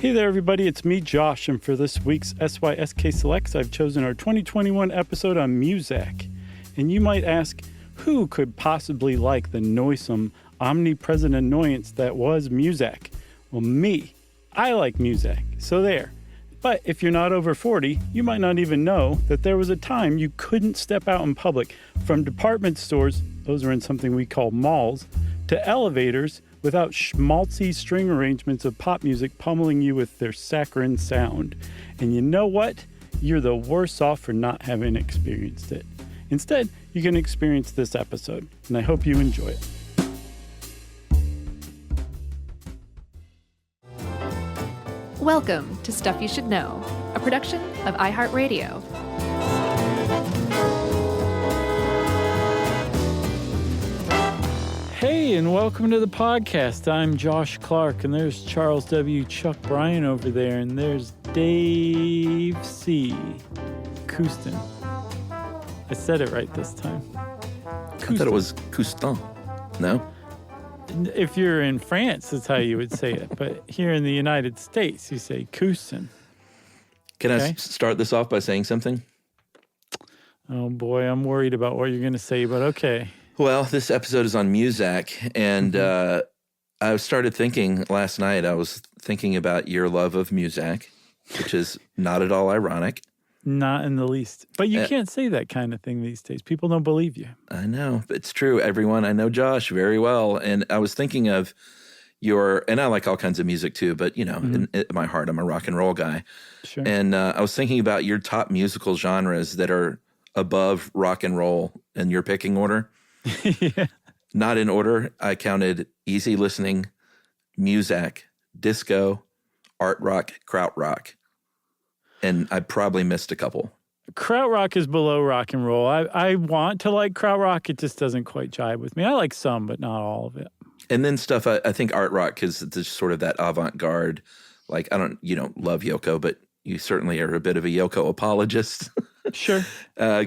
Hey there, everybody. It's me, Josh, and for this week's SYSK Selects, I've chosen our 2021 episode on Muzak. And you might ask, who could possibly like the noisome, omnipresent annoyance that was Muzak? Well, me. I like Muzak, so there. But if you're not over 40, you might not even know that there was a time you couldn't step out in public from department stores, those are in something we call malls, to elevators, without schmaltzy string arrangements of pop music pummeling you with their saccharine sound. And you know what? You're the worse off for not having experienced it. Instead, you can experience this episode, and I hope you enjoy it. Welcome to Stuff You Should Know, a production of iHeartRadio. Hey, and welcome to the podcast. I'm Josh Clark, and there's Charles W. Chuck Bryan over there, and there's Dave C. Couston. I said it right this time. Couston. I thought it was Couston. No? If you're in France, that's how you would say it. But here in the United States, you say Couston. Can I start this off by saying something? Oh, boy, I'm worried about what you're going to say, but okay. Well, this episode is on Muzak, and I started thinking last night, I was thinking about your love of Muzak, which is not at all ironic. Not in the least. But you can't say that kind of thing these days. People don't believe you. I know. It's true. Everyone, I know Josh very well, and I was thinking of and I like all kinds of music too, but, you know, in my heart, I'm a rock and roll guy. Sure. And I was thinking about your top musical genres that are above rock and roll in your picking order. Yeah. Not in order. I counted easy listening, Muzak, disco, art rock, krautrock, and I probably missed a couple. Krautrock is below rock and roll. I want to like krautrock. It just doesn't quite jive with me. I like some, but not all of it. And then stuff, I think art rock, because it's sort of that avant-garde, like, you don't love Yoko, but you certainly are a bit of a Yoko apologist. Sure.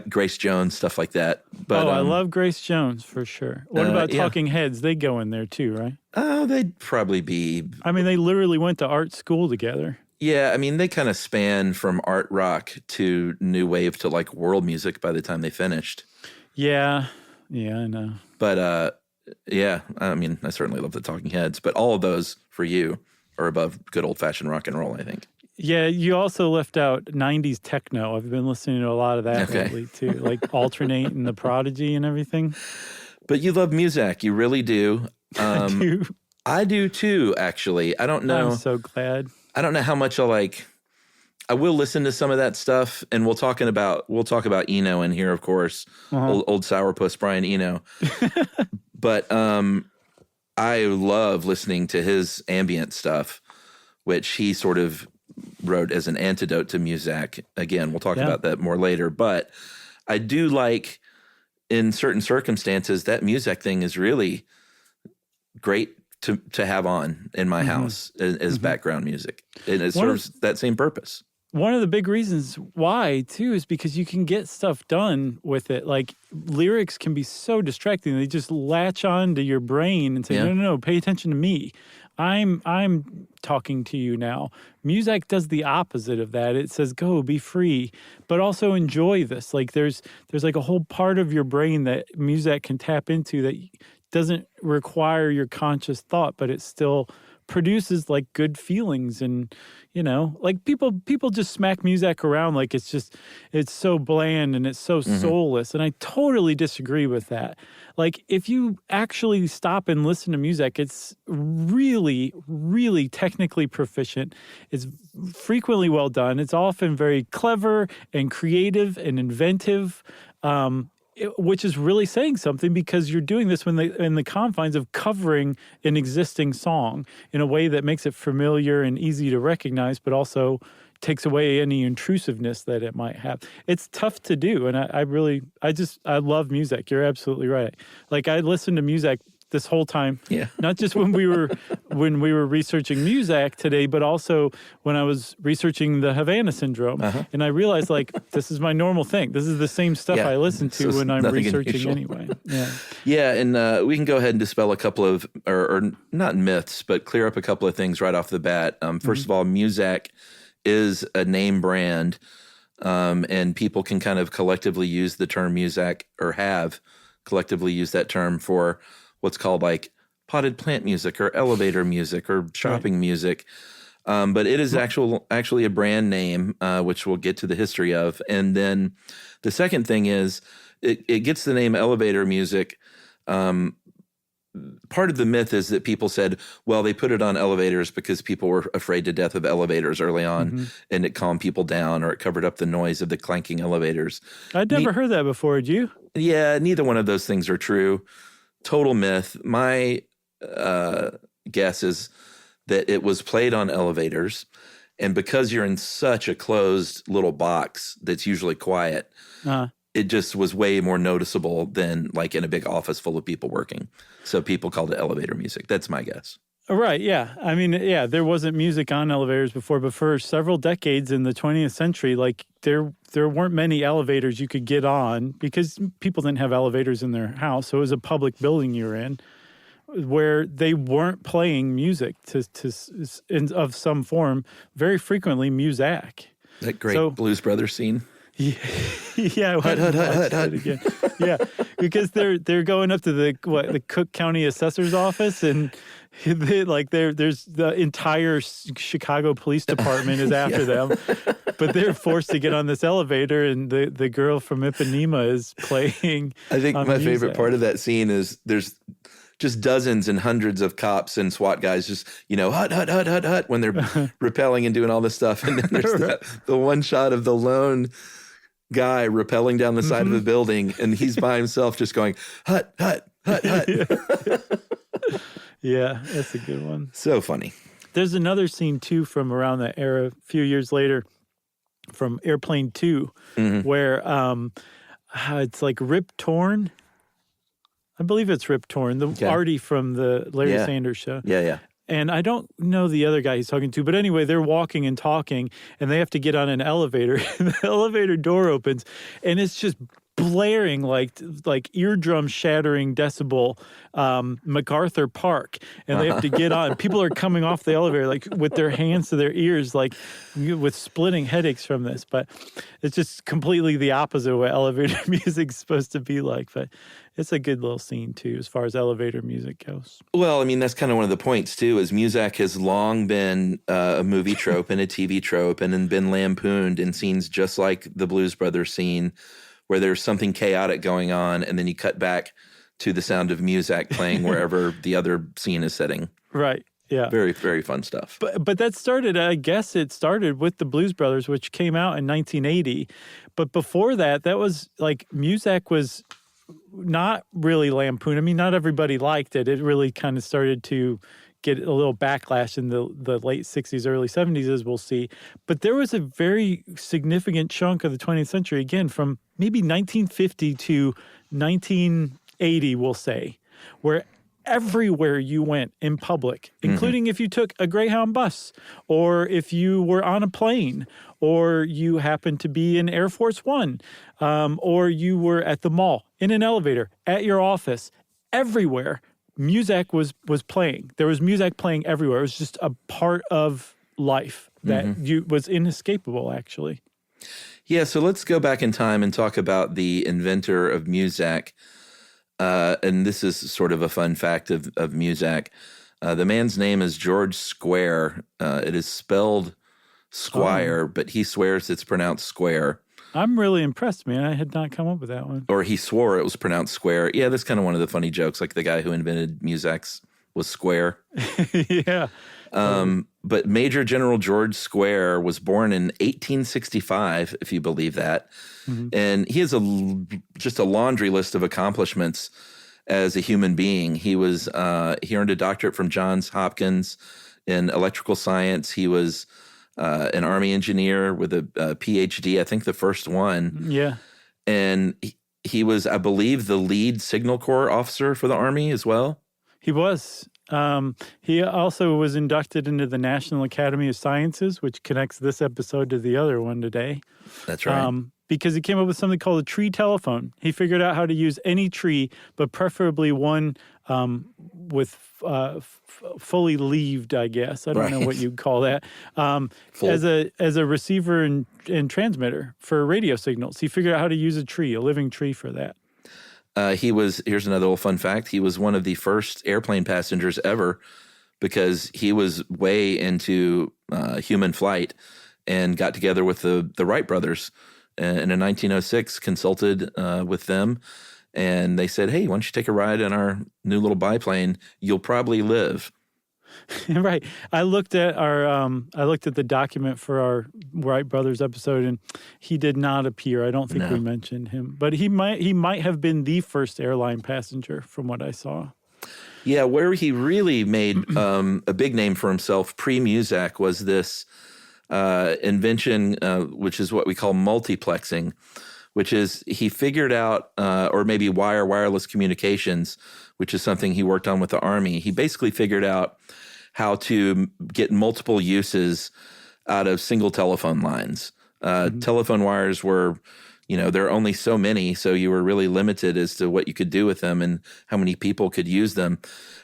Grace Jones, stuff like that. But I love Grace Jones for sure. What about Talking Heads? They go in there too, right? Oh, they'd probably be. I mean, they literally went to art school together. Yeah, I mean, they kind of span from art rock to new wave to like world music by the time they finished. Yeah, I know. But yeah, I mean, I certainly love the Talking Heads, but all of those for you are above good old-fashioned rock and roll, I think. Yeah, you also left out 90s techno. I've been listening to a lot of that lately, too, like Alternate and The Prodigy and everything. But you love Muzak. You really do. I do. I do, too, actually. I don't know. I'm so glad. I don't know how much I like. I will listen to some of that stuff, and we'll talk about Eno in here, of course. Old sourpuss Brian Eno. But I love listening to his ambient stuff, which he sort of wrote as an antidote to Muzak. Again, we'll talk about that more later. But I do like, in certain circumstances, that Muzak thing is really great to have on in my house as background music. And it serves that same purpose. One of the big reasons why, too, is because you can get stuff done with it. Like, lyrics can be so distracting. They just latch on to your brain and say, no, pay attention to me. I'm talking to you now. Muzak does the opposite of that. It says, go, be free, but also enjoy this. Like, there's like a whole part of your brain that Muzak can tap into that doesn't require your conscious thought, but it still produces like good feelings. And, you know, like people just smack Muzak around like it's so bland and it's so soulless. And I totally disagree with that. Like, if you actually stop and listen to Muzak, it's really, really technically proficient. It's frequently well done. It's often very clever and creative and inventive. Which is really saying something, because you're doing this in the confines of covering an existing song in a way that makes it familiar and easy to recognize, but also takes away any intrusiveness that it might have. It's tough to do, and I love Muzak. You're absolutely right. Like, I listen to Muzak this whole time. Yeah. Not just when we were researching Muzak today, but also when I was researching the Havana Syndrome. And I realized, like, this is my normal thing. This is the same stuff I listen to when I'm researching unusual. Anyway. Yeah. Yeah, and we can go ahead and dispel a couple of, or not myths, but clear up a couple of things right off the bat. First of all, Muzak is a name brand, and people can kind of collectively use the term Muzak, or have collectively used that term for what's called like potted plant music or elevator music or shopping music. But it is actually a brand name, which we'll get to the history of. And then the second thing is it gets the name elevator music. Part of the myth is that people said, well, they put it on elevators because people were afraid to death of elevators early on, and it calmed people down, or it covered up the noise of the clanking elevators. I'd never heard that before. Did you? Yeah, neither one of those things are true. Total myth. My guess is that it was played on elevators, and because you're in such a closed little box that's usually quiet, it just was way more noticeable than like in a big office full of people working. So people called it elevator music. That's my guess. Right, yeah. I mean, yeah, there wasn't music on elevators before, but for several decades in the 20th century, like there weren't many elevators you could get on because people didn't have elevators in their house. So it was a public building you were in where they weren't playing music of some form, very frequently Muzak. That great Blues Brothers scene. Yeah, hut. Again. Yeah, because they're going up to the Cook County Assessor's office, and there's the entire Chicago Police Department is after them, but they're forced to get on this elevator, and the girl from Ipanema is playing. I think my favorite part of that scene is there's just dozens and hundreds of cops and SWAT guys just, hut, when they're rappelling and doing all this stuff. And then there's the one shot of the lone guy rappelling down the side of the building, and he's by himself just going, hut. Yeah, that's a good one. So funny. There's another scene, too, from around that era, a few years later, from Airplane 2, where it's like Rip Torn. I believe it's Rip Torn, the Artie from the Larry Sanders Show. Yeah. And I don't know the other guy he's talking to, but anyway, they're walking and talking, and they have to get on an elevator. And the elevator door opens, and it's just blaring like eardrum shattering decibel MacArthur Park, and they have to get on. People are coming off the elevator like with their hands to their ears, like with splitting headaches from this. But it's just completely the opposite of what elevator music's supposed to be like. But it's a good little scene too, as far as elevator music goes. Well, I mean, that's kind of one of the points too, is Muzak has long been a movie trope and a TV trope, and then been lampooned in scenes just like the Blues Brothers scene, where there's something chaotic going on, and then you cut back to the sound of Muzak playing wherever the other scene is setting. Right. Yeah. Very, very fun stuff. But that started, I guess it started with the Blues Brothers, which came out in 1980. But before that was like, Muzak was not really lampooned. I mean, not everybody liked it. It really kind of started to get a little backlash in the late 60s, early 70s, as we'll see. But there was a very significant chunk of the 20th century, again, from maybe 1950 to 1980, we'll say, where everywhere you went in public, including if you took a Greyhound bus, or if you were on a plane, or you happened to be in Air Force One, or you were at the mall, in an elevator, at your office, everywhere, Muzak was playing. There was Muzak playing everywhere. It was just a part of life that was inescapable, actually. Yeah, so let's go back in time and talk about the inventor of Muzak. And this is sort of a fun fact of Muzak. The man's name is George Squier. It is spelled Squier, but he swears it's pronounced Square. I'm really impressed, man. I had not come up with that one. Or he swore it was pronounced Square. Yeah, that's kind of one of the funny jokes. Like the guy who invented Muzak was Square. Yeah. But Major General George Squier was born in 1865, if you believe that. And he has just a laundry list of accomplishments as a human being. He earned a doctorate from Johns Hopkins in electrical science. He was an Army engineer with a PhD, I think the first one. Yeah. And he was, I believe, the lead Signal Corps officer for the Army as well. He was. He also was inducted into the National Academy of Sciences, which connects this episode to the other one today. That's right. Because he came up with something called a tree telephone. He figured out how to use any tree, but preferably one with fully leaved, I guess. I don't know what you'd call that. As a receiver and transmitter for radio signals. He figured out how to use a tree, a living tree for that. Here's another little fun fact. He was one of the first airplane passengers ever because he was way into human flight and got together with the Wright brothers. And in 1906, consulted with them, and they said, "Hey, why don't you take a ride in our new little biplane? You'll probably live." Right. I looked at the document for our Wright brothers episode, and he did not appear. I don't think we mentioned him, but he might have been the first airline passenger, from what I saw. Yeah, where he really made a big name for himself pre-Muzak was this invention, which is what we call multiplexing, which is he figured out, or maybe wireless communications, which is something he worked on with the Army. He basically figured out how to get multiple uses out of single telephone lines. Telephone wires were, there are only so many, so you were really limited as to what you could do with them and how many people could use them.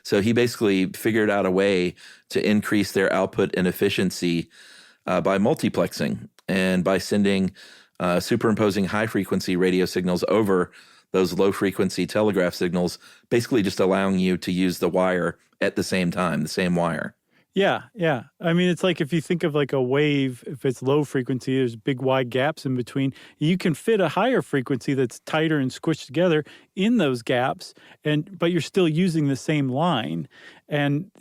So he basically figured out a way to increase their output and efficiency by multiplexing and by sending superimposing high-frequency radio signals over those low-frequency telegraph signals, basically just allowing you to use the wire at the same time, the same wire. Yeah. I mean, it's like if you think of like a wave, if it's low frequency, there's big wide gaps in between. You can fit a higher frequency that's tighter and squished together in those gaps, but you're still using the same line. And,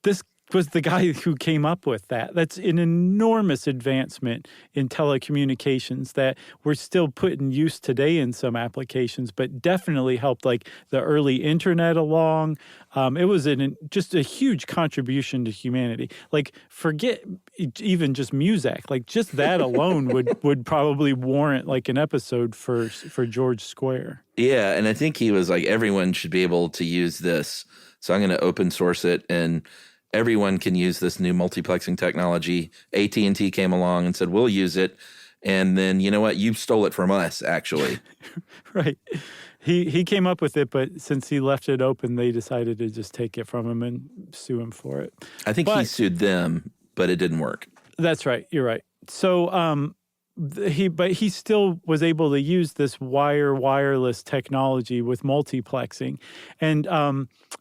this was the guy who came up with that. That's an enormous advancement in telecommunications that we're still put in use today in some applications, but definitely helped like the early internet along. It was just a huge contribution to humanity. Like forget even just Muzak. Like just that alone would probably warrant like an episode for George Squier. Yeah, and I think he was like, everyone should be able to use this. So I'm going to open source it, and everyone can use this new multiplexing technology. AT&T came along and said, we'll use it. And then, you know what? You stole it from us, actually. Right. He came up with it, but since he left it open, they decided to just take it from him and sue him for it. I think he sued them, but it didn't work. That's right. You're right. So he still was able to use this wireless technology with multiplexing. And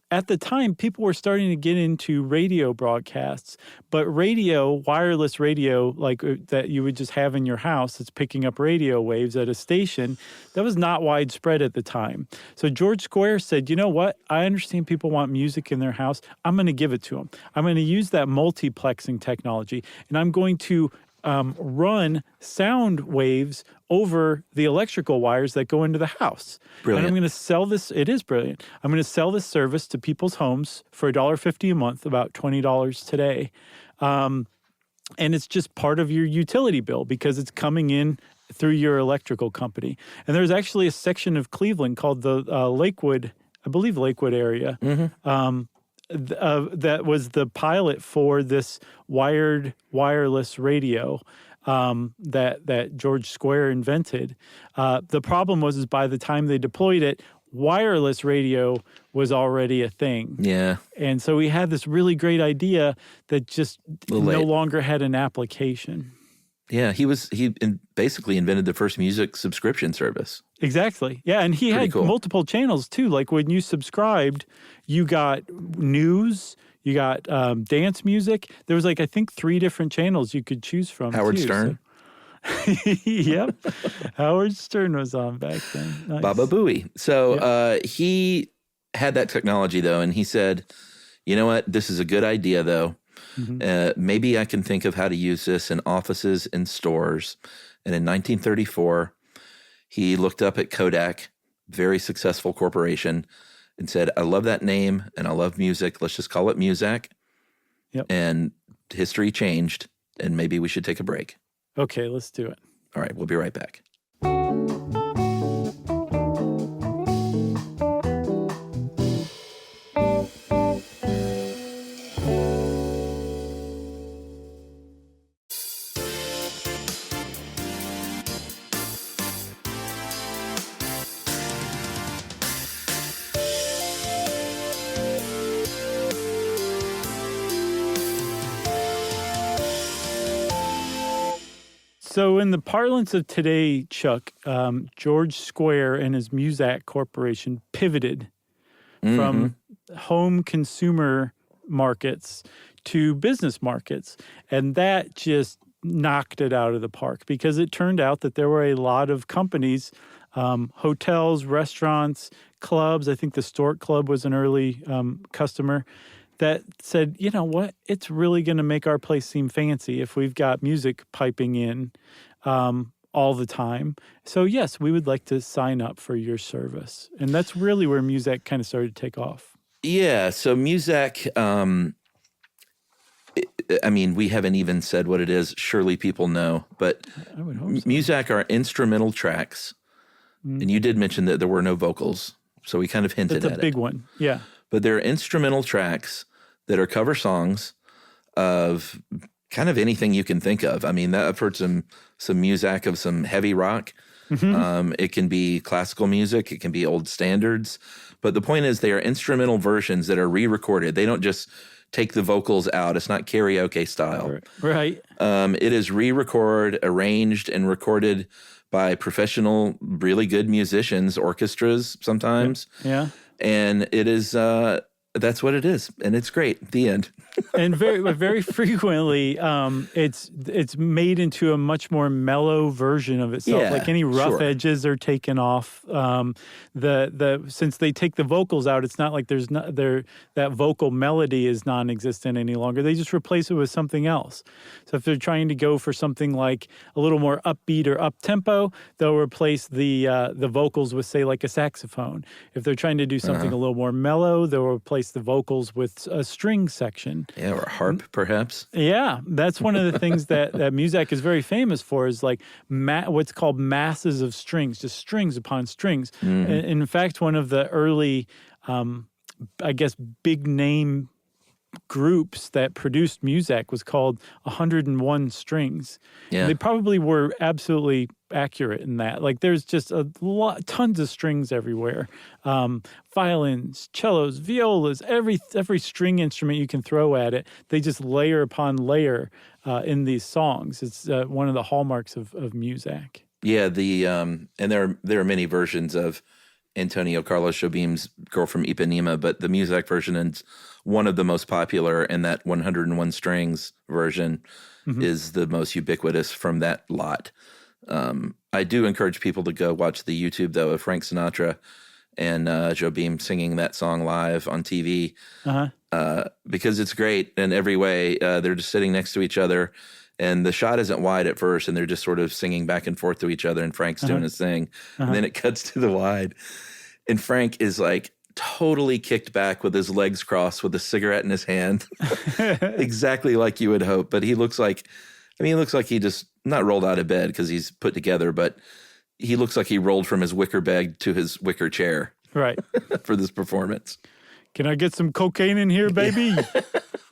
at the time, people were starting to get into radio broadcasts, but wireless radio, like that you would just have in your house that's picking up radio waves at a station, that was not widespread at the time. So George Squier said, you know what? I understand people want music in their house. I'm going to give it to them. I'm going to use that multiplexing technology, and I'm going to run sound waves over the electrical wires that go into the house. Brilliant. And I'm going to sell this. It is brilliant. I'm going to sell this service to people's homes for $1.50 a month, about $20 today. And it's just part of your utility bill because it's coming in through your electrical company. And there's actually a section of Cleveland called the Lakewood area. Mm-hmm. That was the pilot for this wireless radio that George Squier invented. The problem was by the time they deployed it, wireless radio was already a thing. Yeah. And so we had this really great idea that just no longer had an application. Yeah, he basically invented the first music subscription service. Exactly. Yeah, and he had multiple channels too. Like when you subscribed, you got news, you got dance music. There was I think 3 different channels you could choose from. Howard Stern. So. Yep. Howard Stern was on back then. Nice. Baba Booey. So he had that technology though, and he said, you know what, this is a good idea though. Mm-hmm. Maybe I can think of how to use this in offices and stores. And in 1934, he looked up at Kodak, very successful corporation, and said, I love that name and I love music. Let's just call it Muzak. Yep. And history changed, and maybe we should take a break. Okay, let's do it. All right, we'll be right back. So in the parlance of today, Chuck, George Squier and his Muzak Corporation pivoted from home consumer markets to business markets. And that just knocked it out of the park because it turned out that there were a lot of companies, hotels, restaurants, clubs. I think the Stork Club was an early customer that said, you know what, it's really going to make our place seem fancy if we've got music piping in all the time. So yes, we would like to sign up for your service. And that's really where Muzak kind of started to take off. Yeah, so Muzak, I mean, we haven't even said what it is. Surely people know, but I would hope so. Muzak are instrumental tracks. And you did mention that there were no vocals, so we kind of hinted at it. That's a big one, yeah. But they're instrumental tracks that are cover songs of kind of anything you can think of. I mean, I've heard some Muzak of some heavy rock. It can be classical music. It can be old standards. But the point is they are instrumental versions that are re-recorded. They don't just take the vocals out. It's not karaoke style. Right. It is re-recorded, arranged, and recorded by professional, really good musicians, orchestras sometimes. Yeah. And it is, that's what it is. And it's great. The end. And very frequently, it's made into a much more mellow version of itself. Yeah, like any rough sure. edges are taken off. Since they take the vocals out, it's not like that vocal melody is non-existent any longer. They just replace it with something else. So if they're trying to go for something like a little more upbeat or up tempo, they'll replace the vocals with, say, like a saxophone. If they're trying to do something a little more mellow, they'll replace the vocals with a string section. Yeah, or a harp, perhaps. Yeah, that's one of the things that Muzak is very famous for is like what's called masses of strings, just strings upon strings. In fact, one of the early, I guess, big name groups that produced Muzak was called 101 Strings. Yeah. And they probably were absolutely accurate in that. Like there's just tons of strings everywhere. Violins, cellos, violas, every string instrument you can throw at it, they just layer upon layer in these songs. It's one of the hallmarks of Muzak. Yeah, and there are many versions of Antonio Carlos Jobim's Girl from Ipanema, but the Muzak version is one of the most popular, and that 101 strings version is the most ubiquitous from that lot. I do encourage people to go watch the YouTube, though, of Frank Sinatra and Jobim singing that song live on TV because it's great in every way. They're just sitting next to each other, and the shot isn't wide at first, and they're just sort of singing back and forth to each other, and Frank's doing his thing. And then it cuts to the wide, and Frank is like totally kicked back with his legs crossed with a cigarette in his hand, exactly like you would hope. But he looks like he just not rolled out of bed because he's put together, but he looks like he rolled from his wicker bag to his wicker chair. Right. For this performance. Can I get some cocaine in here, baby?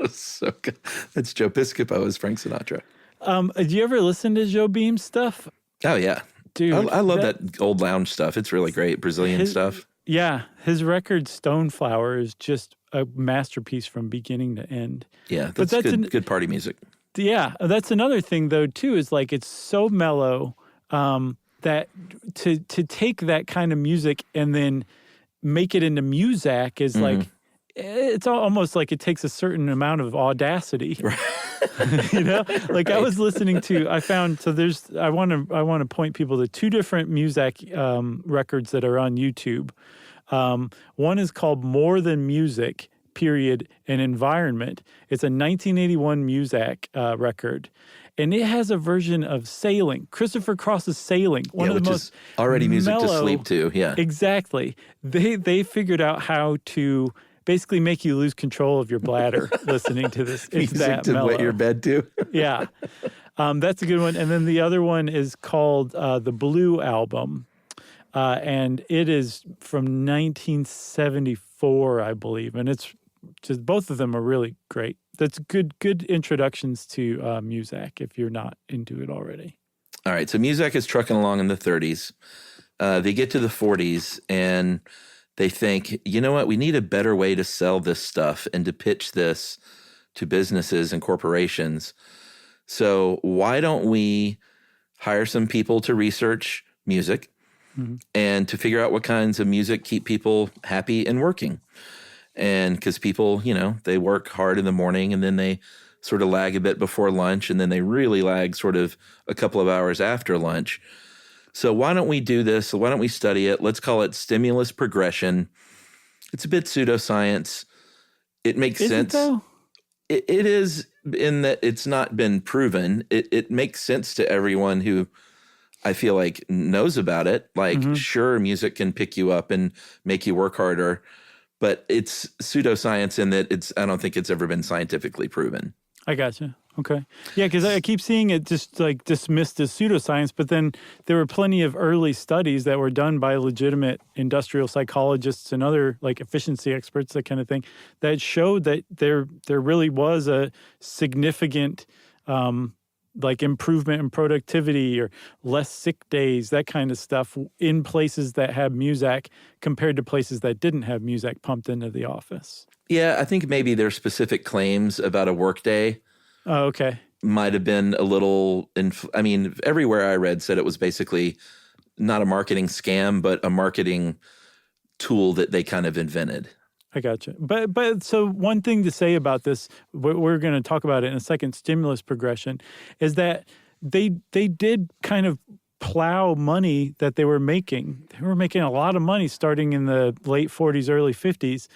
So good. That's Joe Piscopo as Frank Sinatra. Do you ever listen to Jobim's stuff? Oh, yeah. Dude. I love that old lounge stuff. It's really great. Brazilian stuff. Yeah. His record Stoneflower is just a masterpiece from beginning to end. Yeah. That's good party music. Yeah. That's another thing, though, too, is like it's so mellow that to take that kind of music and then make it into Muzak is like, it's almost like it takes a certain amount of audacity. Right. You know, like I was listening to, I want to point people to two different Muzak records that are on YouTube. One is called More Than Music, period, and Environment. It's a 1981 Muzak record. And it has a version of Sailing, Christopher Cross's Sailing, one of the most already music mellow, to sleep to. Yeah, exactly. They figured out how to basically make you lose control of your bladder listening to this. It's music that to mellow. wet your bed to. Yeah, that's a good one. And then the other one is called the Blue Album, and it is from 1974, I believe, and it's just both of them are really great. That's good introductions to Muzak if you're not into it already. All right, so Muzak is trucking along in the 30s. They get to the 40s and they think, you know what, we need a better way to sell this stuff and to pitch this to businesses and corporations. So why don't we hire some people to research music and to figure out what kinds of music keep people happy and working. And because people, they work hard in the morning and then they sort of lag a bit before lunch and then they really lag sort of a couple of hours after lunch. So why don't we do this? Why don't we study it? Let's call it stimulus progression. It's a bit pseudoscience. It makes sense. It though? It is, in that it's not been proven. It makes sense to everyone who I feel like knows about it. Like, sure, music can pick you up and make you work harder, but it's pseudoscience in that I don't think it's ever been scientifically proven. I gotcha. Okay. Yeah, because I keep seeing it just like dismissed as pseudoscience, but then there were plenty of early studies that were done by legitimate industrial psychologists and other like efficiency experts, that kind of thing, that showed that there really was a significant like improvement in productivity or less sick days, that kind of stuff in places that have Muzak compared to places that didn't have Muzak pumped into the office. Yeah, I think maybe their specific claims about a workday might have been a little, everywhere I read said it was basically not a marketing scam, but a marketing tool that they kind of invented. I gotcha. But so one thing to say about this, we're going to talk about it in a second, stimulus progression, is that they did kind of plow money that they were making. They were making a lot of money starting in the late 40s, early 50s.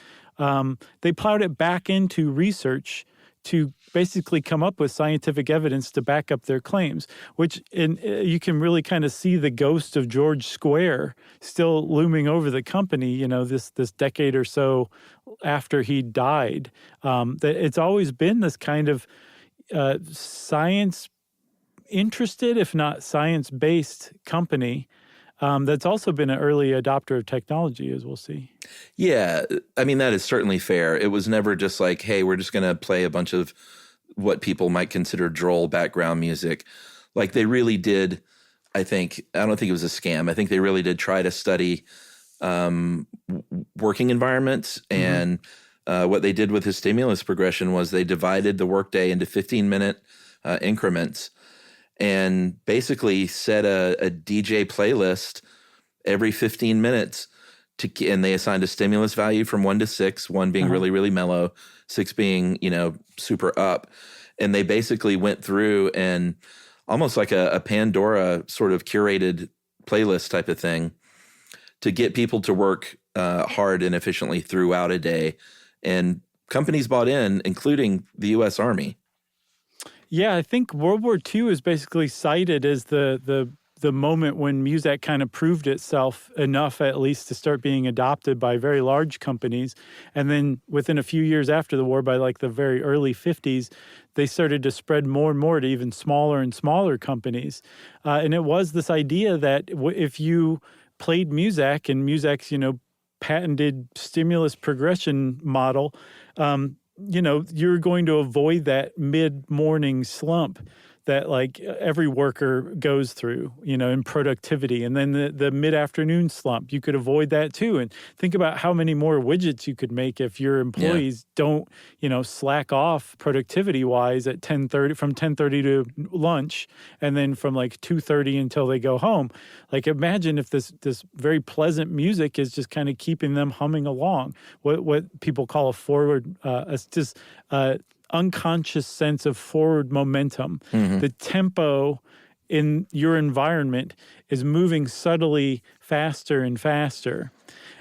They plowed it back into research to basically come up with scientific evidence to back up their claims, which you can really kind of see the ghost of George Squier still looming over the company, this decade or so after he died. That it's always been this kind of science interested, if not science-based company that's also been an early adopter of technology, as we'll see. Yeah, that is certainly fair. It was never just like, hey, we're just going to play a bunch of what people might consider droll background music. Like they really did, I don't think it was a scam. I think they really did try to study working environments. And what they did with the stimulus progression was they divided the workday into 15-minute increments and basically set a DJ playlist every 15 minutes and they assigned a stimulus value from 1 to 6, 1 being really, really mellow, 6 being, super up. And they basically went through and almost like a Pandora sort of curated playlist type of thing to get people to work hard and efficiently throughout a day. And companies bought in, including the U.S. Army. Yeah, I think World War II is basically cited as the moment when Muzak kind of proved itself enough, at least, to start being adopted by very large companies. And then within a few years after the war, by like the very early 50s, they started to spread more and more to even smaller and smaller companies. And it was this idea that if you played Muzak and Muzak's, patented stimulus progression model, you're going to avoid that mid-morning slump that like every worker goes through, in productivity. And then the mid-afternoon slump, you could avoid that too. And think about how many more widgets you could make if your employees don't, slack off productivity-wise at 10:30, from 10:30 to lunch, and then from like 2:30 until they go home. Like imagine if this very pleasant music is just kind of keeping them humming along. What people call a forward, unconscious sense of forward momentum. The tempo in your environment is moving subtly faster and faster.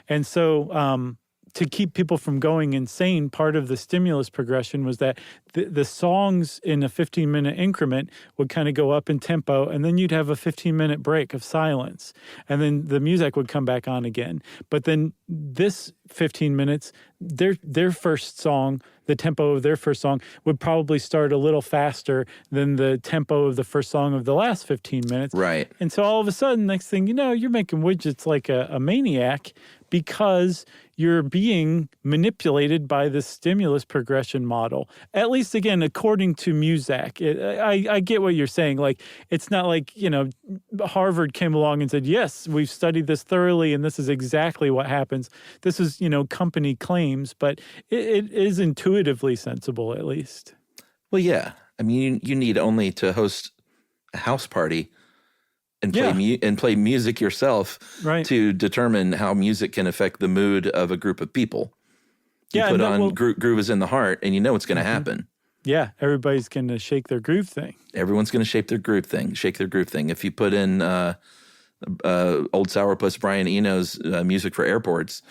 And so to keep people from going insane, part of the stimulus progression was that the songs in a 15-minute increment would kind of go up in tempo, and then you'd have a 15-minute break of silence, and then the music would come back on again. But then this 15 minutes, their first song, the tempo of their first song would probably start a little faster than the tempo of the first song of the last 15 minutes. Right. And so all of a sudden, next thing you know, you're making widgets like a maniac because you're being manipulated by the stimulus progression model. At least, again, according to Muzak. I get what you're saying. Like, it's not like, Harvard came along and said, yes, we've studied this thoroughly and this is exactly what happens. This is, company claims, but it is intuitively sensible, at least. Well, yeah. You need only to host a house party and play music yourself right. to determine how music can affect the mood of a group of people. You put on Groove is in the Heart, and you know what's going to happen. Yeah, everybody's going to shake their groove thing. Everyone's going to shake their groove thing. If you put in Old Sourpuss Brian Eno's music for airports,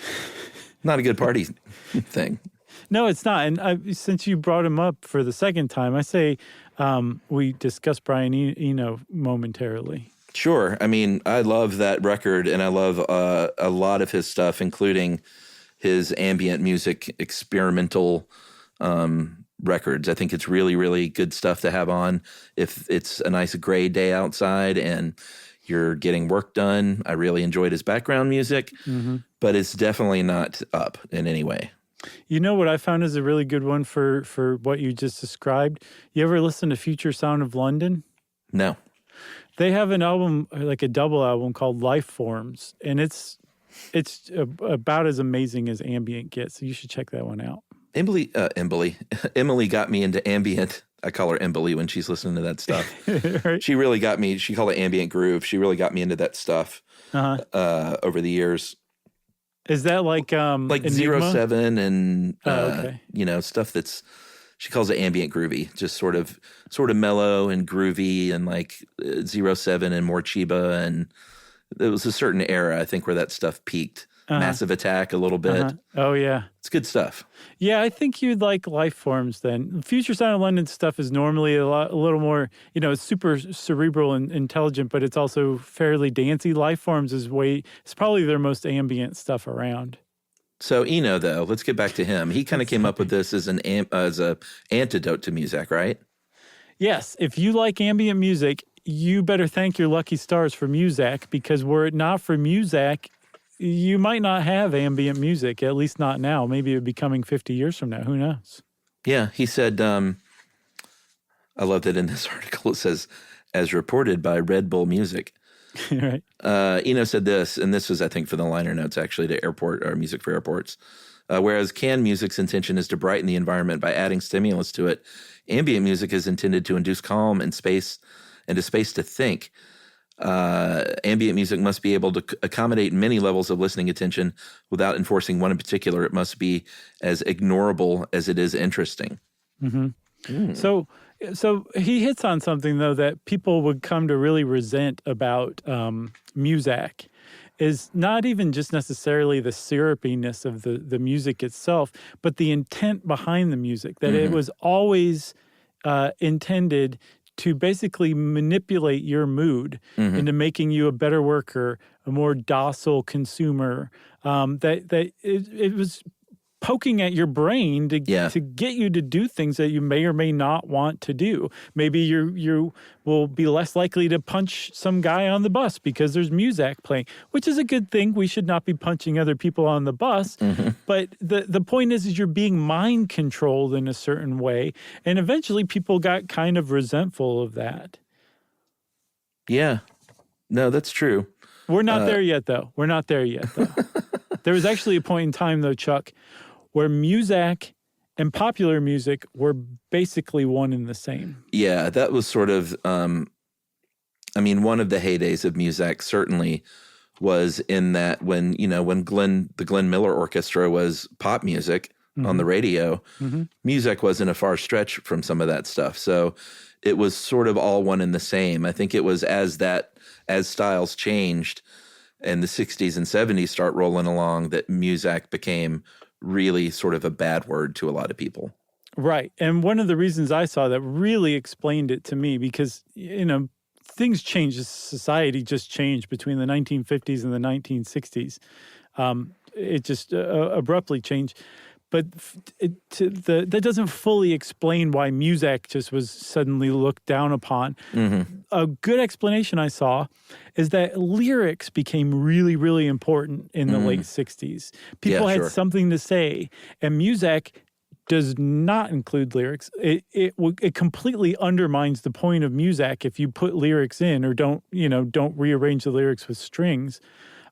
not a good party thing. No, it's not. And since you brought him up for the second time, I say we discuss Brian Eno momentarily. Sure. I mean, I love that record, and I love a lot of his stuff, including his ambient music experimental records. I think it's really, really good stuff to have on if it's a nice gray day outside and you're getting work done. I really enjoyed his background music, but it's definitely not up in any way. You know what I found is a really good one for what you just described? You ever listen to Future Sound of London? No. They have an album, like a double album called Life Forms, and it's about as amazing as ambient gets. So you should check that one out. Emily got me into ambient. I call her Emily when she's listening to that stuff. Right. She really got me. She called it ambient groove. She really got me into that stuff over the years. Is that like Enigma? 07 and okay. Stuff that's, she calls it ambient groovy, just sort of mellow and groovy, and like 07 and more Chiba, and there was a certain era I think where that stuff peaked. Massive Attack a little bit. Oh yeah, it's good stuff. Yeah, I think you'd like Life Forms then. Future Sound of London stuff is normally a little more, it's super cerebral and intelligent, but it's also fairly dancey. Life Forms is it's probably their most ambient stuff around. So Eno, though, let's get back to him. He kind of came up with this as a antidote to Muzak, right? Yes. If you like ambient music, you better thank your lucky stars for Muzak, because were it not for Muzak, you might not have ambient music, at least not now. Maybe it would be coming 50 years from now. Who knows? Yeah, he said, I love that in this article it says, as reported by Red Bull Music. Right. Eno said this, and this was, I think, for the liner notes, actually, to airport or music for airports. Whereas canned music's intention is to brighten the environment by adding stimulus to it, ambient music is intended to induce calm and space to think. Ambient music must be able to accommodate many levels of listening attention without enforcing one in particular. It must be as ignorable as it is interesting. Mm-hmm. So he hits on something, though, that people would come to really resent about Muzak is not even just necessarily the syrupiness of the music itself, but the intent behind the music, that it was always intended to basically manipulate your mood into making you a better worker, a more docile consumer. That it was poking at your brain to get you to do things that you may or may not want to do. Maybe you will be less likely to punch some guy on the bus because there's Muzak playing, which is a good thing. We should not be punching other people on the bus. But the point is you're being mind controlled in a certain way. And eventually people got kind of resentful of that. Yeah. No, that's true. We're not there yet, though. There was actually a point in time, though, Chuck, where Muzak and popular music were basically one and the same. Yeah, that was sort of, one of the heydays of Muzak certainly was in that when the Glenn Miller Orchestra was pop music on the radio, Muzak wasn't a far stretch from some of that stuff. So it was sort of all one and the same. I think it was as styles changed and the 60s and 70s start rolling along that Muzak became really sort of a bad word to a lot of people. Right. And one of the reasons I saw that really explained it to me, because, things changed. Society just changed between the 1950s and the 1960s. It just abruptly changed. But that doesn't fully explain why Muzak just was suddenly looked down upon. A good explanation I saw is that lyrics became really, really important in the late 60s. People had something to say, and Muzak does not include lyrics. It completely undermines the point of Muzak if you put lyrics in or don't rearrange the lyrics with strings.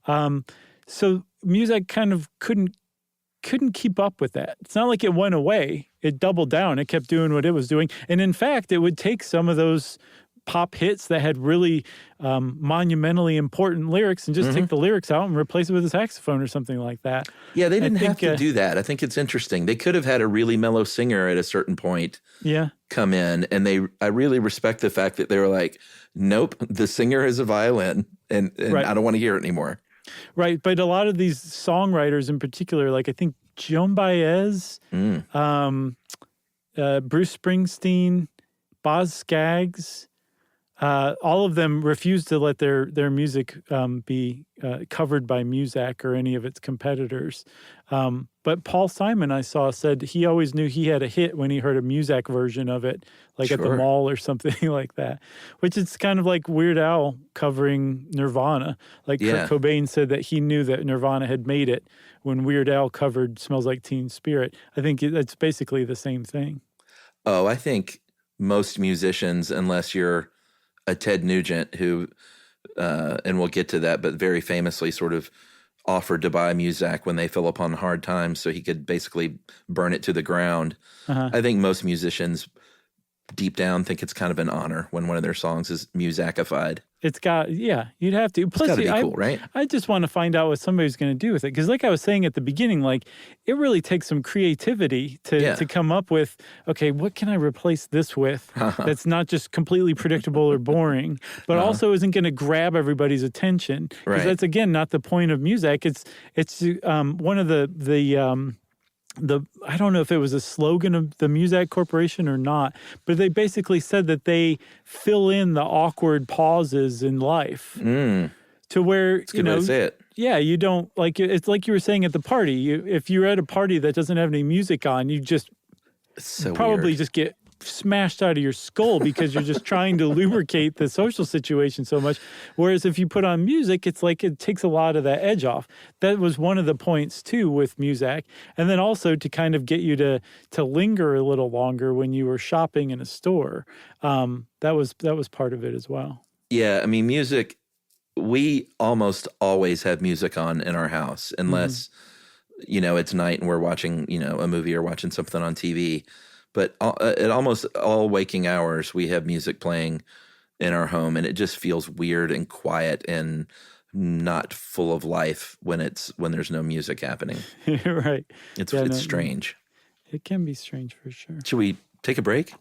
So Muzak kind of couldn't keep up with that. It's not like it went away. It doubled down. It kept doing what it was doing. And in fact, it would take some of those pop hits that had really monumentally important lyrics and just take the lyrics out and replace it with a saxophone or something like that. Yeah, they didn't have to do that. I think it's interesting. They could have had a really mellow singer at a certain point come in, and I really respect the fact that they were like, nope, the singer is a violin, and I don't want to hear it anymore. Right, but a lot of these songwriters in particular, like I think Joan Baez, Bruce Springsteen, Boz Scaggs, all of them refused to let their music be covered by Muzak or any of its competitors. But Paul Simon, I saw, said he always knew he had a hit when he heard a Muzak version of it, like at the mall or something like that, which is kind of like Weird Al covering Nirvana. Like Kurt Cobain said that he knew that Nirvana had made it when Weird Al covered Smells Like Teen Spirit. I think it's basically the same thing. Oh, I think most musicians, unless you're a Ted Nugent who, and we'll get to that, but very famously sort of offered to buy Muzak when they fell upon hard times so he could basically burn it to the ground. I think most musicians deep down think it's kind of an honor when one of their songs is Muzakified. It's got, you'd have to. Plus, it's gotta be cool, right? I just want to find out what somebody's going to do with it. Because like I was saying at the beginning, like it really takes some creativity to come up with, okay, what can I replace this with that's not just completely predictable or boring, but also isn't going to grab everybody's attention. Because that's, again, not the point of Muzak. It's one of the I don't know if it was a slogan of the Muzak Corporation or not, but they basically said that they fill in the awkward pauses in life to where, it's a good way to say it. Yeah, you don't, like, it's like you were saying at the party. If you're at a party that doesn't have any music on, you just probably just get smashed out of your skull because you're just trying to lubricate the social situation so much. Whereas if you put on music, it's like it takes a lot of that edge off. That was one of the points too with Muzak. And then also to kind of get you to linger a little longer when you were shopping in a store. That was part of it as well. Yeah, I mean, music, we almost always have music on in our house unless, it's night and we're watching, a movie or watching something on TV. But at almost all waking hours, we have music playing in our home, and it just feels weird and quiet and not full of life when there's no music happening. Right. It's strange. It can be strange for sure. Should we take a break?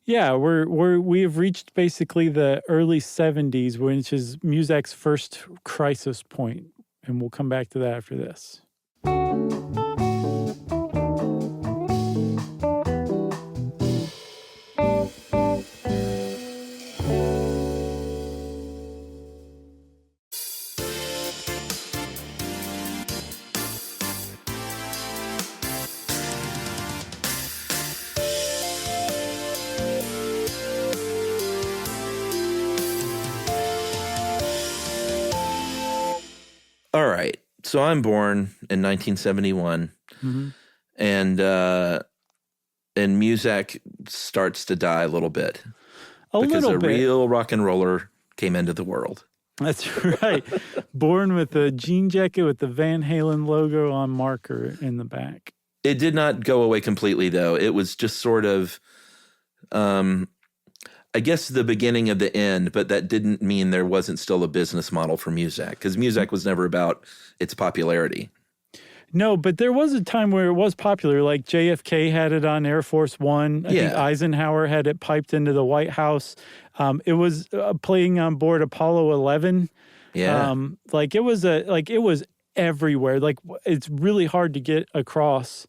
Yeah, we have reached basically the early 70s, which is Muzak's first crisis point, and we'll come back to that after this. All right. So I'm born in 1971, and Muzak starts to die a little bit because a real rock and roller came into the world. That's right. Born with a jean jacket with the Van Halen logo on marker in the back. It did not go away completely, though. It was just sort of, I guess, the beginning of the end, but that didn't mean there wasn't still a business model for Muzak, because Muzak was never about its popularity. No, but there was a time where it was popular. Like JFK had it on Air Force One. I think Eisenhower had it piped into the White House. It was playing on board Apollo 11. Yeah, it was everywhere. Like it's really hard to get across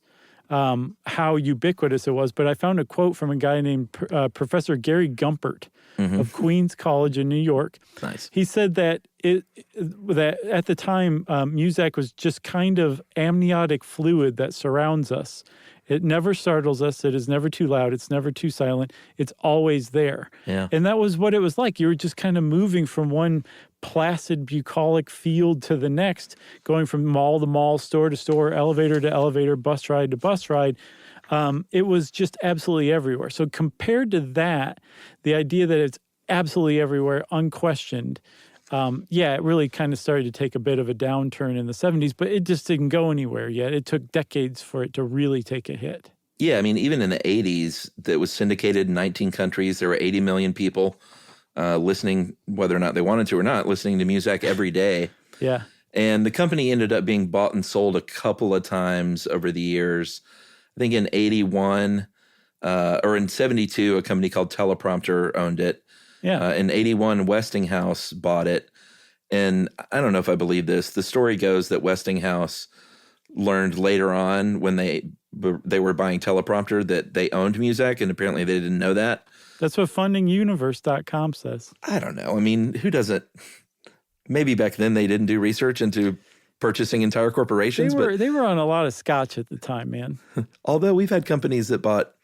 how ubiquitous it was. But I found a quote from a guy named Professor Gary Gumpert of Queens College in New York. Nice. He said that that at the time, Muzak was just kind of amniotic fluid that surrounds us. It never startles us. It is never too loud. It's never too silent. It's always there. Yeah. And that was what it was like. You were just kind of moving from one placid, bucolic field to the next, going from mall to mall, store to store, elevator to elevator, bus ride to bus ride. It was just absolutely everywhere. So compared to that, the idea that it's absolutely everywhere, unquestioned, it really kind of started to take a bit of a downturn in the 70s, but it just didn't go anywhere yet. It took decades for it to really take a hit. Yeah, I mean, even in the 80s, that was syndicated in 19 countries. There were 80 million people listening, whether or not they wanted to or not, listening to Muzak every day. Yeah. And the company ended up being bought and sold a couple of times over the years. I think in 81 or in 72, a company called Teleprompter owned it. Yeah. In 81, Westinghouse bought it. And I don't know if I believe this. The story goes that Westinghouse learned later on when they were buying Teleprompter that they owned Muzak, and apparently they didn't know that. That's what fundinguniverse.com says. I don't know. I mean, who doesn't? Maybe back then they didn't do research into purchasing entire corporations. They were on a lot of scotch at the time, man. Although we've had companies that bought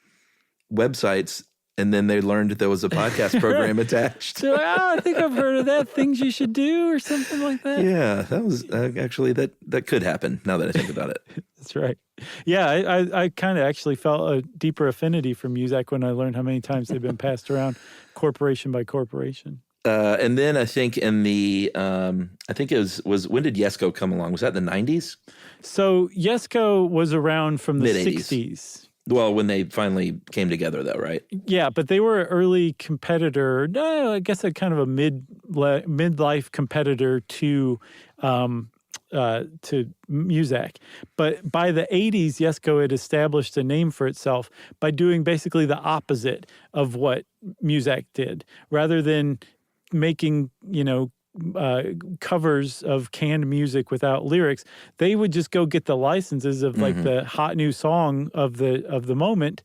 websites and then they learned that there was a podcast program attached. They're like, I think I've heard of that. Things you should do or something like that. Yeah, that was actually that could happen now that I think about it. That's right. Yeah, I kind of actually felt a deeper affinity for Muzak when I learned how many times they've been passed around corporation by corporation. And then I think in the, I think it was when did Yesco come along? Was that in the 90s? So Yesco was around from the Mid-80s. 60s. Well, when they finally came together, though, right? Yeah, but they were an early competitor. No, I guess a kind of a midlife competitor to Muzak. But by the 80s, Yesco had established a name for itself by doing basically the opposite of what Muzak did. Rather than making, covers of canned music without lyrics, they would just go get the licenses of like the hot new song of the moment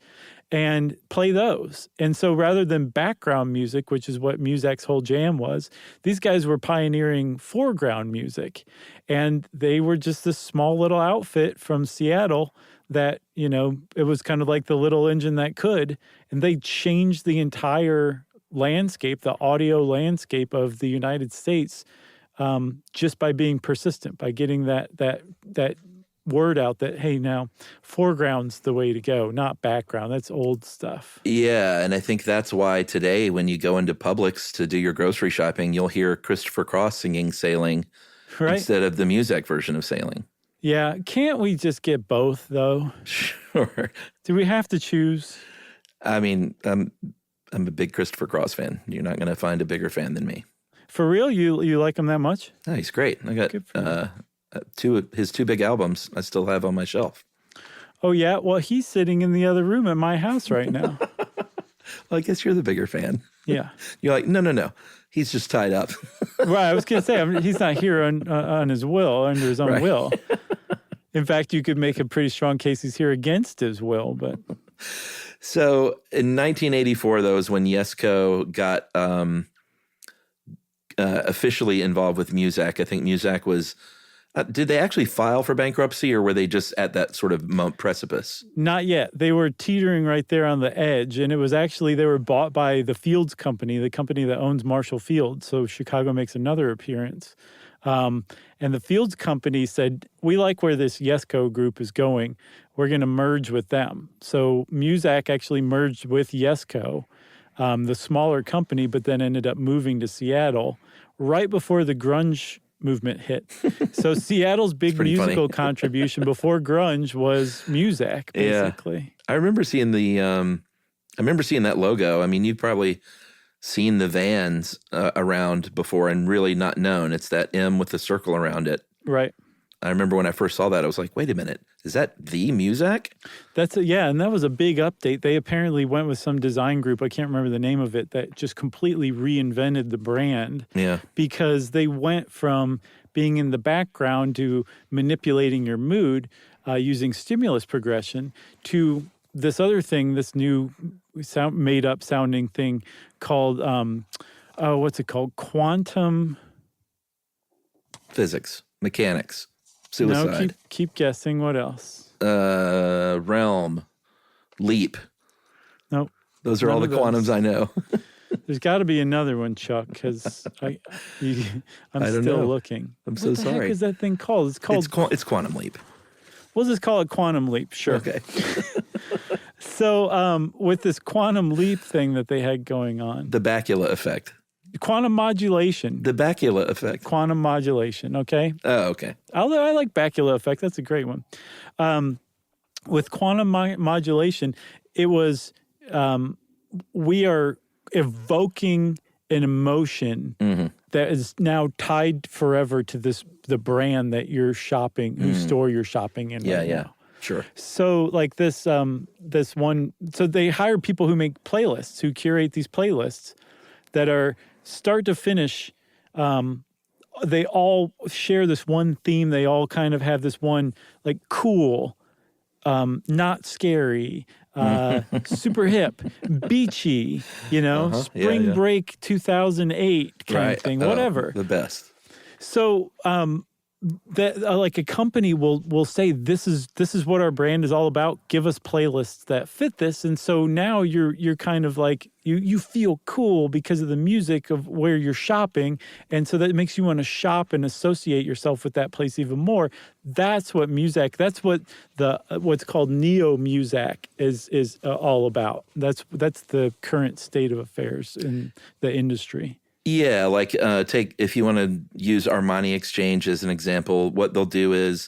and play those. And so rather than background music, which is what Muzak's whole jam was, these guys were pioneering foreground music. And they were just this small little outfit from Seattle that, it was kind of like the little engine that could. And they changed the entire landscape, the audio landscape of the United States, just by being persistent, by getting that word out that, hey, now foreground's the way to go, not background. That's old stuff. Yeah, and I think that's why today when you go into Publix to do your grocery shopping, you'll hear Christopher Cross singing Sailing instead of the Muzak version of Sailing. Yeah, can't we just get both, though? Sure. Do we have to choose? I mean, I'm a big Christopher Cross fan. You're not going to find a bigger fan than me. For real? You like him that much? Oh, he's great. I got his two big albums I still have on my shelf. Oh, yeah? Well, he's sitting in the other room at my house right now. Well, I guess you're the bigger fan. Yeah. You're like, no. He's just tied up. Right. I was going to say, he's not here on his will, under his own will. In fact, you could make a pretty strong case he's here against his will, but... So in 1984, though, is when Yesco got officially involved with Muzak. I think Muzak was... did they actually file for bankruptcy, or were they just at that sort of precipice? Not yet. They were teetering right there on the edge, and it was actually, they were bought by the Fields Company, the company that owns Marshall Field, so Chicago makes another appearance. And the Fields Company said, we like where this Yesco group is going. We're going to merge with them. So Muzak actually merged with Yesco, the smaller company, but then ended up moving to Seattle right before the grunge movement hit. So Seattle's big musical contribution before grunge was Muzak, basically. Yeah. I remember seeing that logo. I mean, you've probably seen the Vans around before and really not known. It's that M with the circle around it. Right. I remember when I first saw that, I was like, wait a minute, is that the Muzak? And that was a big update. They apparently went with some design group, I can't remember the name of it, that just completely reinvented the brand. Yeah. Because they went from being in the background to manipulating your mood using stimulus progression to this other thing, this new made-up sounding thing called, what's it called? Quantum... Physics, mechanics. Suicide. No, keep guessing. What else? Realm. Leap. Nope. Those are all the quantums I know. There's got to be another one, Chuck, because I'm still looking. I'm so sorry. What the heck is that thing called? It's Quantum Leap. We'll just call it Quantum Leap, sure. Okay. So with this Quantum Leap thing that they had going on. The Bakula effect. Quantum modulation. The Bakula effect. Quantum modulation, okay? Oh, okay. I like Bakula effect. That's a great one. With quantum modulation, it was we are evoking an emotion that is now tied forever to the brand that you're shopping, whose store you're shopping in right now. Sure. So like this one, so they hire people who make playlists, who curate these playlists that are start to finish. They all share this one theme. They all kind of have this one, like, cool, not scary, super hip, beachy, spring break 2008 kind of thing, whatever. The best. So that like a company will say, this is what our brand is all about. Give us playlists that fit this. And so now you're kind of like, you feel cool because of the music of where you're shopping. And so that makes you want to shop and associate yourself with that place even more. That's what Muzak, that's what what's called neo-Muzak is all about. That's the current state of affairs in the industry. Yeah, like if you want to use Armani Exchange as an example, what they'll do is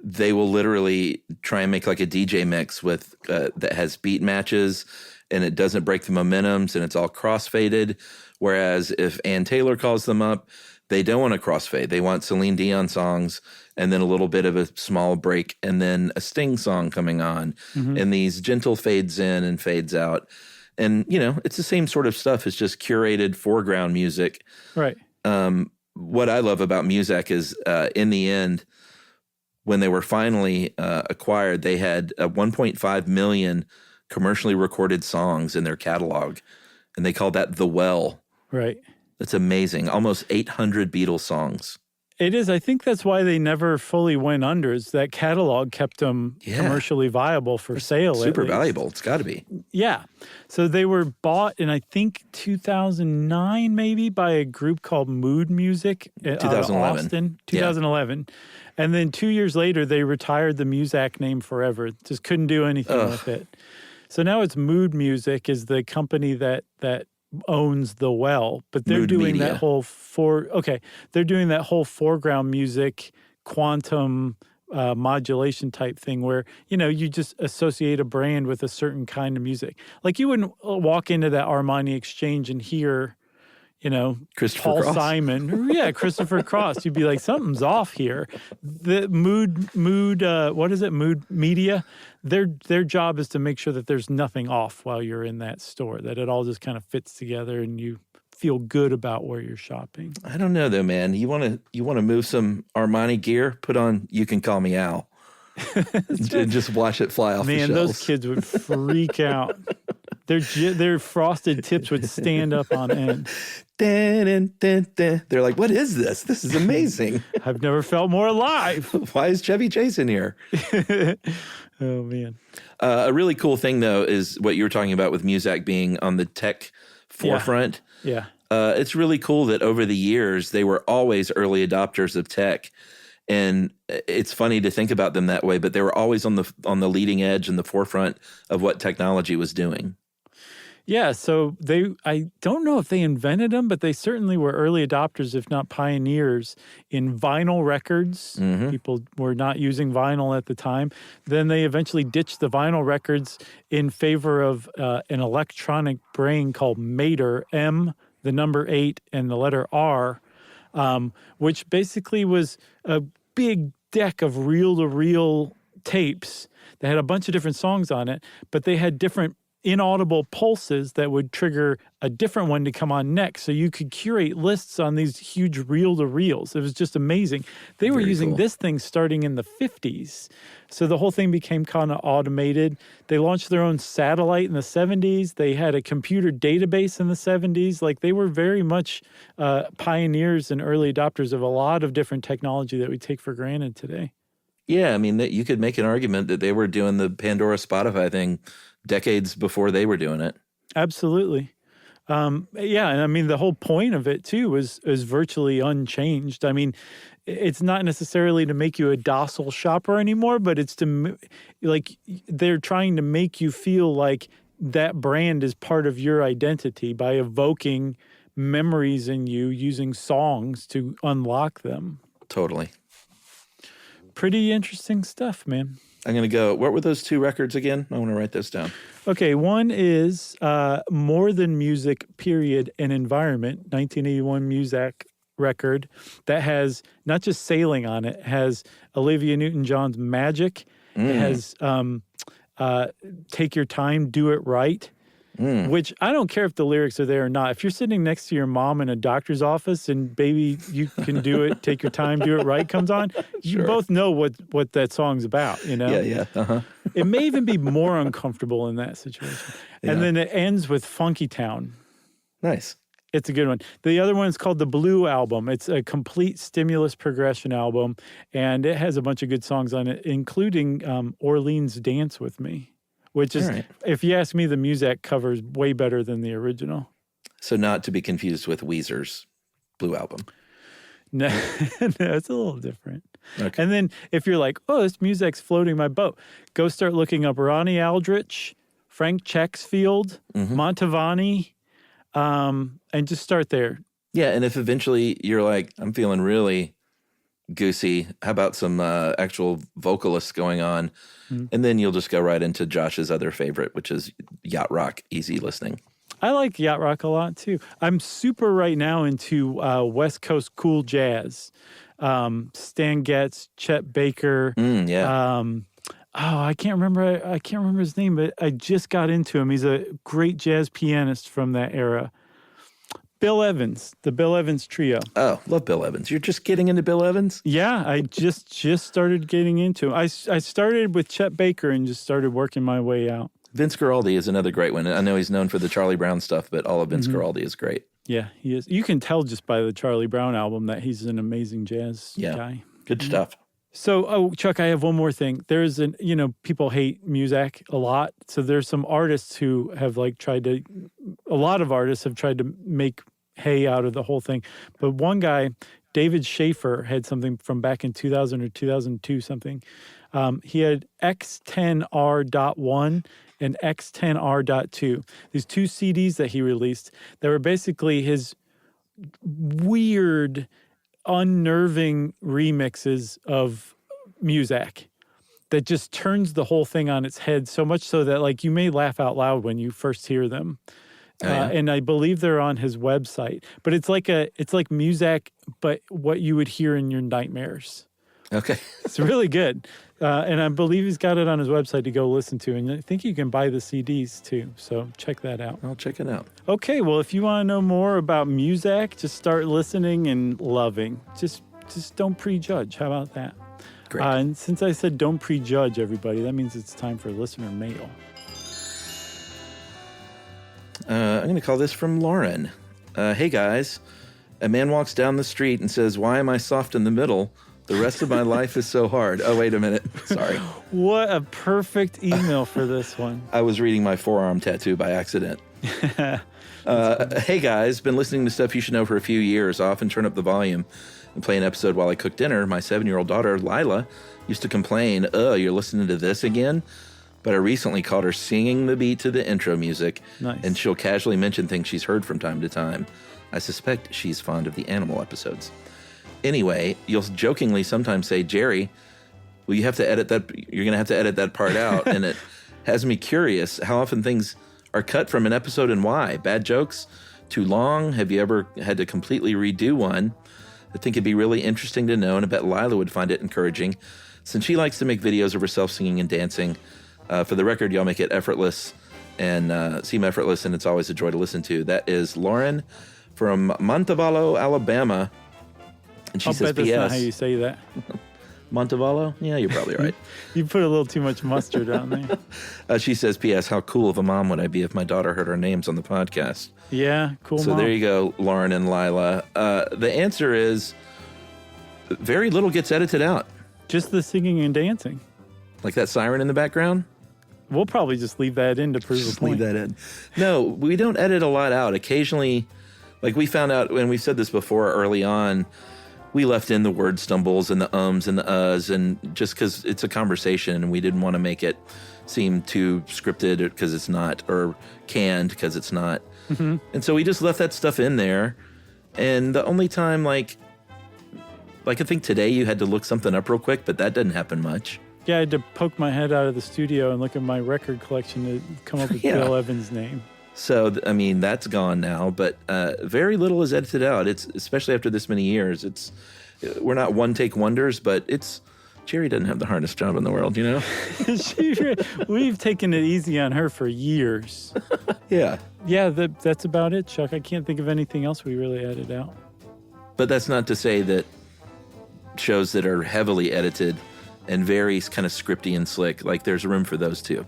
they will literally try and make like a DJ mix with that has beat matches and it doesn't break the momentums and it's all crossfaded. Whereas if Ann Taylor calls them up, they don't want a crossfade. They want Celine Dion songs and then a little bit of a small break and then a Sting song coming on and these gentle fades in and fades out. And, it's the same sort of stuff. It's just curated foreground music. Right. What I love about Muzak is in the end, when they were finally acquired, they had 1.5 million commercially recorded songs in their catalog. And they called that The Well. Right. That's amazing. Almost 800 Beatles songs. It is. I think that's why they never fully went under, is that catalog kept them commercially viable for sale. Super valuable. It's got to be. Yeah. So they were bought in, I think, 2009 maybe by a group called Mood Music out of Austin. 2011. Yeah. And then 2 years later, they retired the Muzak name forever. Just couldn't do anything with it. So now it's Mood Music is the company that owns The Well, but they're doing that whole they're doing that whole foreground music, quantum modulation type thing where, you just associate a brand with a certain kind of music. Like you wouldn't walk into that Armani Exchange and hear, Paul Cross. Simon. Yeah, Christopher Cross. You'd be like, something's off here. The mood, what is it? Mood Media. Their job is to make sure that there's nothing off while you're in that store, that it all just kind of fits together and you feel good about where you're shopping. I don't know though, man. You want to move some Armani gear? Put on You Can Call Me Al. And just watch it fly off the shelves. Man, those kids would freak out. Their frosted tips would stand up on end. They're like, what is this? This is amazing. I've never felt more alive. Why is Chevy Chase in here? Oh, man. A really cool thing, though, is what you were talking about with Muzak being on the tech forefront. Yeah. It's really cool that over the years, they were always early adopters of tech. And it's funny to think about them that way, but they were always on the leading edge and the forefront of what technology was doing. Yeah, so I don't know if they invented them, but they certainly were early adopters, if not pioneers, in vinyl records. Mm-hmm. People were not using vinyl at the time. Then they eventually ditched the vinyl records in favor of an electronic brain called Mater, M, the number 8, and the letter R, which basically was a big deck of reel-to-reel tapes that had a bunch of different songs on it, but they had different inaudible pulses that would trigger a different one to come on next. So you could curate lists on these huge reel-to-reels. It was just amazing. They were using this thing starting in the 50s. So the whole thing became kind of automated. They launched their own satellite in the 70s. They had a computer database in the 70s. Like, they were very much pioneers and early adopters of a lot of different technology that we take for granted today. Yeah, I mean, you could make an argument that they were doing the Pandora Spotify thing decades before they were doing it. Absolutely. Yeah, and I mean, the whole point of it, too, is virtually unchanged. I mean, it's not necessarily to make you a docile shopper anymore, but it's to, like, they're trying to make you feel like that brand is part of your identity by evoking memories in you using songs to unlock them. Totally. Pretty interesting stuff, man. I'm going to go, what were those 2 records again? I want to write those down. Okay, one is More Than Music, Period, and Environment, 1981 Muzak record that has not just Sailing on it, has Olivia Newton-John's Magic. It has Take Your Time, Do It Right, which I don't care if the lyrics are there or not. If you're sitting next to your mom in a doctor's office and Baby, You Can Do It, Take Your Time, Do It Right comes on, you both know what that song's about, you know? Yeah. Uh-huh. It may even be more uncomfortable in that situation. Yeah. And then it ends with Funky Town. Nice. It's a good one. The other one is called the Blue Album. It's a complete stimulus progression album, and it has a bunch of good songs on it, including Orleans Dance With Me, which is, if you ask me, the Muzak cover is way better than the original. So not to be confused with Weezer's Blue Album. No, it's a little different. Okay. And then if you're like, oh, this Muzak's floating my boat, go start looking up Ronnie Aldrich, Frank Checksfield, Mantovani, and just start there. Yeah, and if eventually you're like, I'm feeling really goosey, how about some actual vocalists going on? And then you'll just go right into Josh's other favorite, which is yacht rock, easy listening. I like yacht rock a lot, too. I'm super right now into West Coast cool jazz. Stan Getz, Chet Baker. I can't remember his name, but I just got into him. He's a great jazz pianist from that era. Bill Evans, the Bill Evans Trio. Oh, love Bill Evans. You're just getting into Bill Evans? Yeah, I just started getting into him. I started with Chet Baker and just started working my way out. Vince Guaraldi is another great one. I know he's known for the Charlie Brown stuff, but all of Vince Guaraldi is great. Yeah, he is. You can tell just by the Charlie Brown album that he's an amazing jazz guy. Good stuff. So, Chuck, I have one more thing. There's people hate Muzak a lot. So there's some artists who have a lot of artists have tried to make hay out of the whole thing. But one guy, David Schaefer, had something from back in 2000 or 2002 something. He had X10R.1 and X10R.2. These 2 CDs that he released that were basically his weird, unnerving remixes of Muzak that just turns the whole thing on its head, so much so that you may laugh out loud when you first hear them. And I believe they're on his website. But it's like Muzak, but what you would hear in your nightmares. Okay. It's really good. And I believe he's got it on his website to go listen to. And I think you can buy the CDs too. So check that out. I'll check it out. Okay, well, if you want to know more about Muzak, just start listening and loving. Just don't prejudge. How about that? Great. And since I said don't prejudge, everybody, that means it's time for listener mail. I'm going to call this from Lauren. Hey, guys. A man walks down the street and says, "Why am I soft in the middle? The rest of my life is so hard." Oh, wait a minute. Sorry. What a perfect email for this one. I was reading my forearm tattoo by accident. Hey, guys. Been listening to Stuff You Should Know for a few years. I often turn up the volume and play an episode while I cook dinner. My 7-year-old daughter, Lila, used to complain, "You're listening to this again?" But I recently caught her singing the beat to the intro music, and she'll casually mention things she's heard from time to time. I suspect she's fond of the animal episodes. Anyway, you'll jokingly sometimes say, "Jerry, well, you have to edit that. You're going to have to edit that part out." And it has me curious how often things are cut from an episode and why. Bad jokes? Too long? Have you ever had to completely redo one? I think it'd be really interesting to know, and I bet Lila would find it encouraging, since she likes to make videos of herself singing and dancing. For the record, y'all make it effortless and seem effortless, and it's always a joy to listen to. That is Lauren from Montevallo, Alabama. And she says, bet that's P.S. not how you say that. Montevallo? Yeah, you're probably right. You put a little too much mustard on there. She says, P.S. How cool of a mom would I be if my daughter heard our names on the podcast? Yeah, cool So mom. there you go, Lauren and Lila. The answer is very little gets edited out. Just the singing and dancing. Like that siren in the background? We'll probably just leave that in to prove a point. Leave that in. No, we don't edit a lot out. Occasionally, like we found out, and we've said this before early on, we left in the word stumbles and the ums and the uhs, and just because it's a conversation and we didn't want to make it seem too scripted because it's not, or canned because it's not. Mm-hmm. And so we just left that stuff in there. And the only time, like I think today you had to look something up real quick, but that doesn't happen much. Yeah, I had to poke my head out of the studio and look at my record collection to come up with Bill Evans' name. So, I mean, that's gone now, but very little is edited out. It's especially after this many years. We're not one-take wonders, but Jerry doesn't have the hardest job in the world, you know? We've taken it easy on her for years. Yeah. Yeah, that's about it, Chuck. I can't think of anything else we really edited out. But that's not to say that shows that are heavily edited and very kind of scripty and slick, like there's room for those too.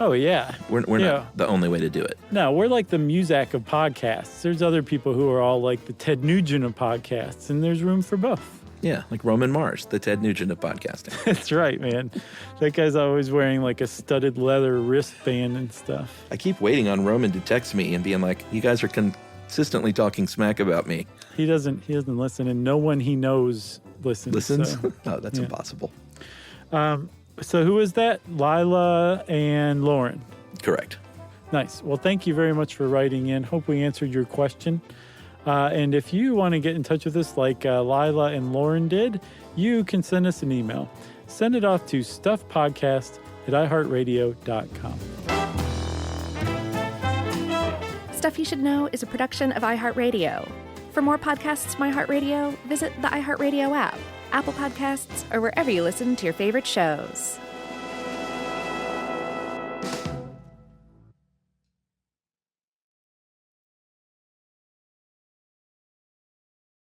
Oh, yeah. We're not the only way to do it. No, we're like the Muzak of podcasts. There's other people who are all like the Ted Nugent of podcasts, and there's room for both. Yeah, like Roman Mars, the Ted Nugent of podcasting. That's right, man. That guy's always wearing like a studded leather wristband and stuff. I keep waiting on Roman to text me and being like, you guys are consistently talking smack about me. He doesn't listen, and no one he knows listens. So. Oh, that's impossible. So who is that? Lila and Lauren. Correct. Nice. Well, thank you very much for writing in. Hope we answered your question. And if you want to get in touch with us like Lila and Lauren did, you can send us an email. Send it off to stuffpodcast@iheartradio.com. Stuff You Should Know is a production of iHeartRadio. For more podcasts from iHeartRadio, visit the iHeartRadio app, Apple Podcasts, or wherever you listen to your favorite shows.